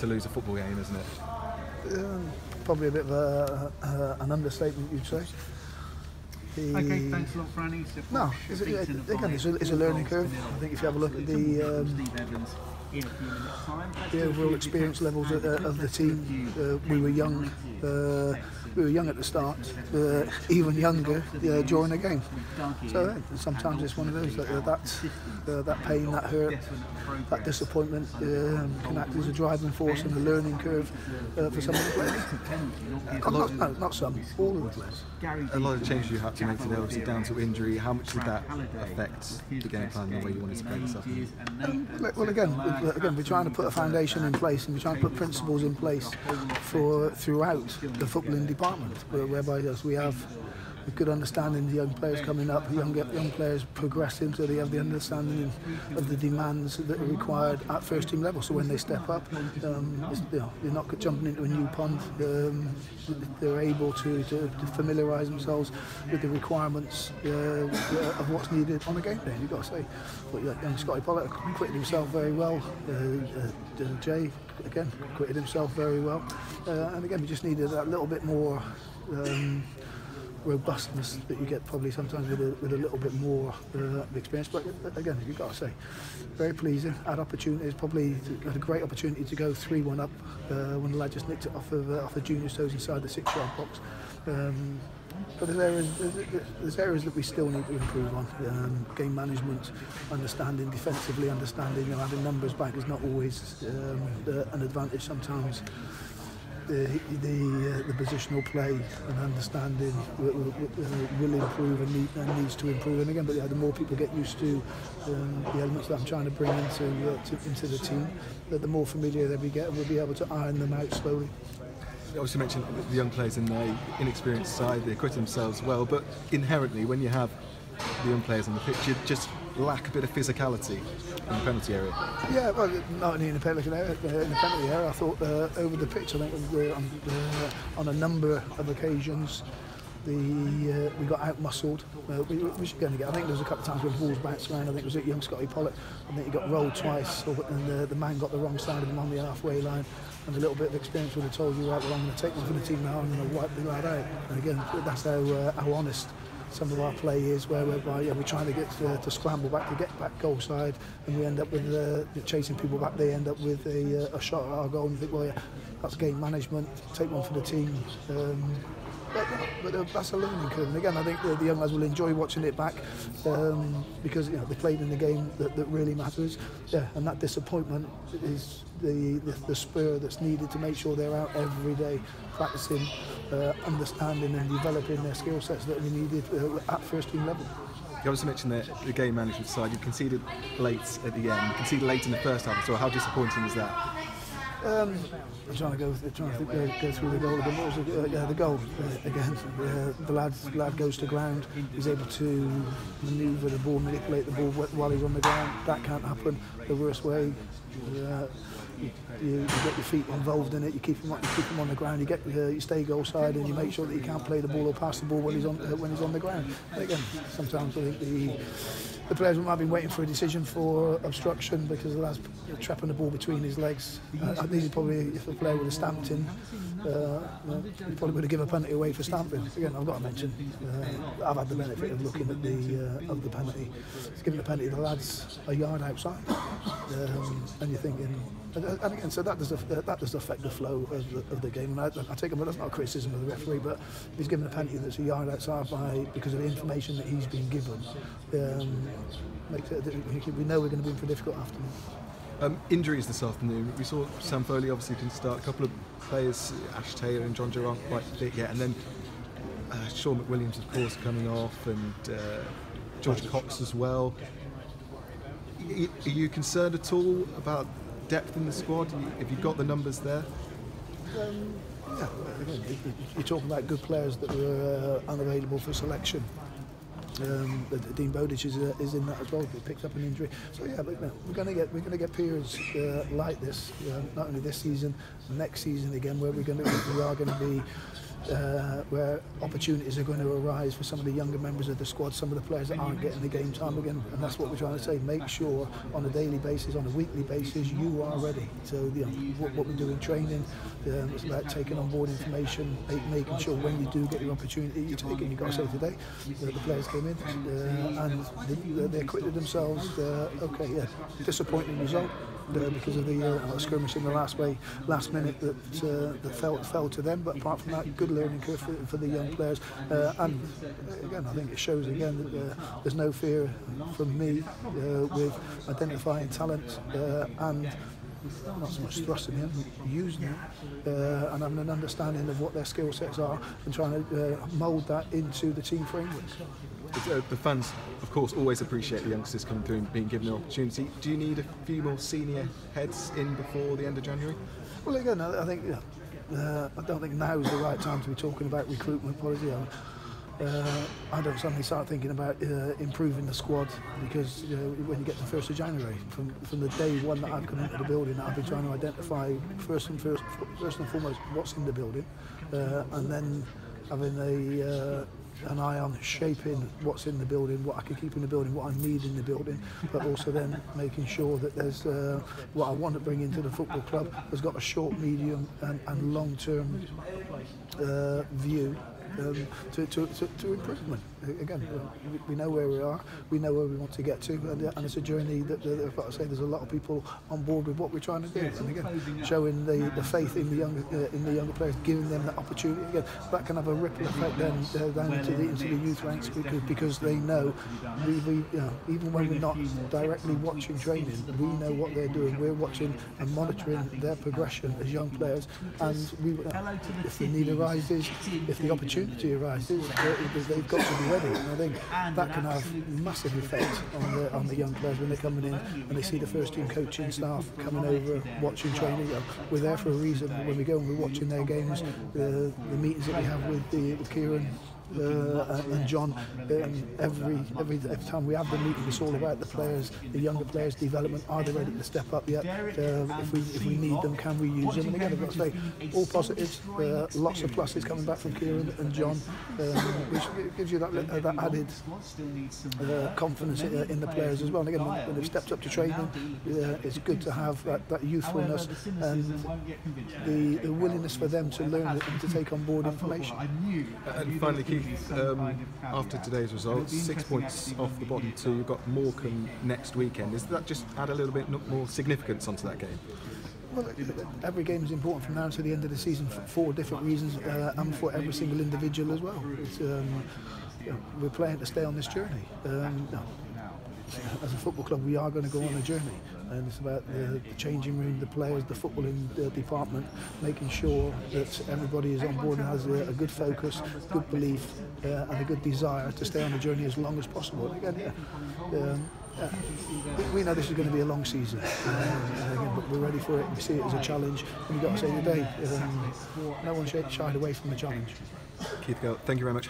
to lose a football game, isn't it? Probably a bit of an understatement, you'd say. Okay, thanks a lot, Franny. No, it's a learning curve. I think if you have a look at the overall experience levels of the team, we were young. We were young at the start, even younger during the game. So sometimes it's one of those that pain, that hurt, that disappointment can act as a driving force and a learning curve for some of the players. Not some, all of the players. A lot of changes you had to make today, obviously down to injury. How much did that affect the game plan and the way you wanted to play this afternoon? Well, again, we're trying to put a foundation in place, and we're trying to put principles in place throughout the footballing department, whereby we have a good understanding of the young players coming up, young players progressing, so they have the understanding of the demands that are required at first team level. So when they step up, they're not jumping into a new pond. They're able to familiarise themselves with the requirements of what's needed on a game day. You've got to say, but young Scotty Pollock acquitted himself very well. Jay again acquitted himself very well, and again we just needed that little bit more robustness that you get probably sometimes with a little bit more experience. But again, you've got to say, very pleasing. Had opportunities, probably had a great opportunity to go 3-1 up when the lad just nicked it off of junior's toes inside the 6-yard box. But there's areas that we still need to improve on. Game management, understanding defensively, understanding having numbers back is not always an advantage sometimes. The positional play and understanding will improve and needs to improve. And again, but the more people get used to the elements that I'm trying to bring into the team, the more familiar they get, and we'll be able to iron them out slowly. You obviously mentioned the young players in the inexperienced side, they acquit themselves well, but inherently when you have the young players on the pitch, you just lack a bit of physicality in the penalty area. Yeah, well, not only in the penalty area. I thought over the pitch, I think on a number of occasions we got out-muscled, which you're going to get. I think there was a couple of times when balls bounced around. I think it was at young Scotty Pollock. I think he got rolled twice, and the man got the wrong side of him on the halfway line. And a little bit of experience would have told you, right, well, I'm going to take one for the team now and I'm going to wipe the lad out. And again, that's how honest some of our play is, whereby we're trying to get to scramble back to get back goal side, and we end up with chasing people back. They end up with a shot at our goal, and you think, well, yeah, that's game management. Take one for the team. But that's a learning curve. And again, I think the young lads will enjoy watching it back because they played in the game that really matters. Yeah, and that disappointment is the spur that's needed to make sure they're out every day practicing, understanding and developing their skill sets that are needed at first team level. You obviously mentioned the game management side. You conceded late at the end. You conceded late in the first half. So how disappointing is that? I'm trying to go through the goal again. What was the goal again? The lad goes to ground. He's able to manoeuvre the ball, manipulate the ball while he's on the ground. That can't happen. The worst way. You get your feet involved in it. You keep him on the ground. You stay goal side, and you make sure that he can't play the ball or pass the ball when he's on the ground. And again, sometimes I think the players might have been waiting for a decision for obstruction because the lad's trapping the ball between his legs. I think if the player would have stamped him, he probably would have given a penalty away for stamping. Again, I've got to mention, I've had the benefit of looking at the penalty. He's given the penalty, the lad's a yard outside, and you're thinking. And again, so that does affect the flow of the game. And I take it, well, that's not a criticism of the referee, but he's given a penalty that's a yard outside because of the information that he's been given. Makes it, we know we're going to be in for a difficult afternoon. Injuries this afternoon. We saw Sam Foley obviously didn't start. A couple of players, Ash Taylor and John Joe aren't quite fit yet, and then Sean McWilliams, of course, coming off, and George Cox as well. Are you concerned at all about depth in the squad? Have you got the numbers there? Yeah, again, you're talking about good players that were unavailable for selection. Dean Bowditch is in that as well. He picked up an injury, so yeah. But we're going to get periods like this, not only this season, next season again, where we are going to be where opportunities are going to arise for some of the younger members of the squad, some of the players that aren't getting the game time again, and that's what we're trying to say. Make sure on a daily basis, on a weekly basis, you are ready. So what we do in training, it's about taking on board information, making sure when you do get your opportunity, you take it. You've got to say today, the players came in and they acquitted themselves. Disappointing result. Because of the skirmish in the last minute that fell to them, but apart from that, good learning curve for the young players, and again I think it shows again that there's no fear from me with identifying talent and not so much thrusting them, using them, and having an understanding of what their skill sets are and trying to mould that into the team framework. The fans, of course, always appreciate the youngsters coming through and being given an opportunity. Do you need a few more senior heads in before the end of January? Well, again, I think I don't think now is the right time to be talking about recruitment policy. I don't suddenly start thinking about improving the squad because when you get to the 1st of January, from the day one that I've come into the building, I've been trying to identify first and foremost what's in the building, and then having an eye on shaping what's in the building, what I can keep in the building, what I need in the building, but also then making sure that there's what I want to bring into the football club has got a short, medium and long-term view to improvement. Again, we know where we are, we know where we want to get to, and it's a journey that I've got to say there's a lot of people on board with what we're trying to do. And again, showing the faith in the younger players, giving them that opportunity. Again, that can have a ripple effect then down into the youth ranks because they know we even when we're not directly watching training, we know what they're doing. We're watching and monitoring their progression as young players, and if the need arises, if the opportunity arises, they've got to be ready. And I think that can have massive effect on the young players when they're coming in and they see the first team coaching staff coming over, watching training. We're there for a reason. When we go and we're watching their games, the meetings that we have with Kieran and John, every time we have the meeting, it's all about the players, the younger players' development. Are they ready to step up yet? If we need them, can we use them? And again, I've got to say, all positives, lots of pluses coming back from Kieran and John, which gives you that added confidence in the players as well. And again, when they've stepped up to training, it's good to have that youthfulness and the willingness for them to learn and to take on board information. And finally, Keith, after today's results, 6 points off the bottom two, you've got Morecambe next weekend. Does that just add a little bit more significance onto that game? Well, every game is important from now to the end of the season for different reasons, and for every single individual as well. We're playing to stay on this journey. As a football club, we are going to go on a journey, and it's about the changing room, the players, the footballing department, making sure that everybody is on board and has a good focus, good belief, and a good desire to stay on the journey as long as possible. And again, we know this is going to be a long season, but we're ready for it. We see it as a challenge, and we've got to say today, no one shied away from the challenge. Keith Curle, thank you very much.